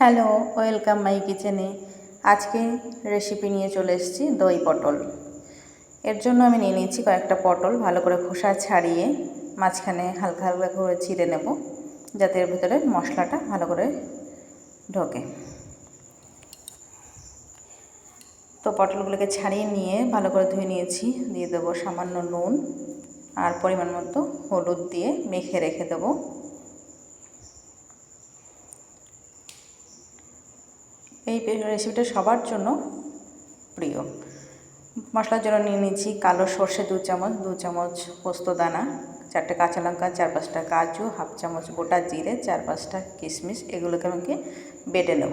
Hello, welcome my কিচেনে। আজকে recipe নিয়ে চলে এসেছি দই পটল। এর জন্য আমি নিয়ে নিয়েছি কয়েকটা পটল, ভালো করে খোসা ছাড়িয়ে মাঝখানে হালকা হালকা করে ছিঁড়ে নেব, যাতে এর ভিতরে মশলাটা ভালো করে ঢোকে। তো পটলগুলোকে ছাড়িয়ে নিয়ে ভালো করে ধুয়ে নিয়েছি। দিয়ে দেবো সামান্য নুন আর পরিমাণ মতো হলুদ দিয়ে মেখে রেখে দেবো। এই রেসিপিটা সবার জন্য প্রিয়। মশলার জন্য নিয়ে নিয়েছি কালো সর্ষে 2 চামচ, 2 চামচ পোস্ত দানা, 4টে কাঁচা লঙ্কা, 4-5টা কাজু, হাফ চামচ গোটা জিরে, 4-5টা কিশমিশ। এগুলোকে আমাকে বেটে নেব।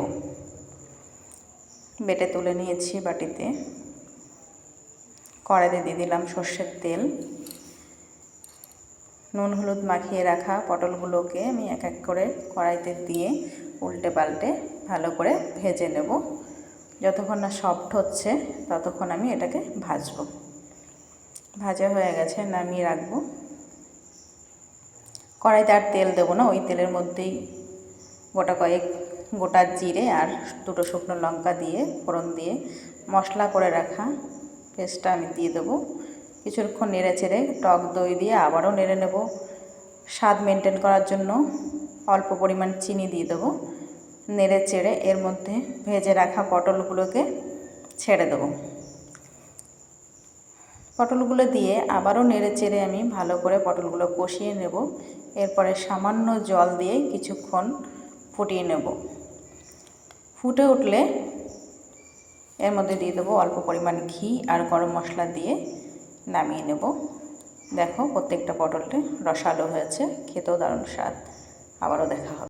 বেটে তুলে নিয়েছি বাটিতে। কড়াইতে দিয়ে দিলাম সর্ষের তেল। নুন হলুদ মাখিয়ে রাখা পটলগুলোকে আমি এক এক করে কড়াইতে দিয়ে উল্টে পাল্টে ভালো করে ভেজে নেব। যতক্ষণ না সফট হচ্ছে ততক্ষণ আমি এটাকে ভাজবো। ভাজা হয়ে গেছে, নামিয়ে রাখবো। কড়াইতে আর তেল দেবো না, ওই তেলের মধ্যেই গোটা জিরে আর 2টো শুকনো লঙ্কা দিয়ে ফোড়ন দিয়ে মশলা করে রাখা পেস্টটা আমি দিয়ে দেবো। কিছুক্ষণ নেড়ে চেড়ে টক দই দিয়ে আবারও নেড়ে নেব। স্বাদ মেনটেন করার জন্য অল্প পরিমাণ চিনি দিয়ে দেবো। নেড়ে চেড়ে এর মধ্যে ভেজে রাখা পটলগুলোকে ছেড়ে দেবো। পটলগুলো দিয়ে আবারও নেড়ে চেড়ে আমি ভালো করে পটলগুলো কষিয়ে নেব। এরপরে সামান্য জল দিয়ে কিছুক্ষণ ফুটিয়ে নেব। ফুটে উঠলে এর মধ্যে দিয়ে দেবো অল্প পরিমাণ ঘি আর গরম মশলা দিয়ে নামিয়ে নেব। দেখো প্রত্যেকটা পটলটা রসালো হয়েছে, খেতেও দারুণ স্বাদ। আবারও দেখা হবে।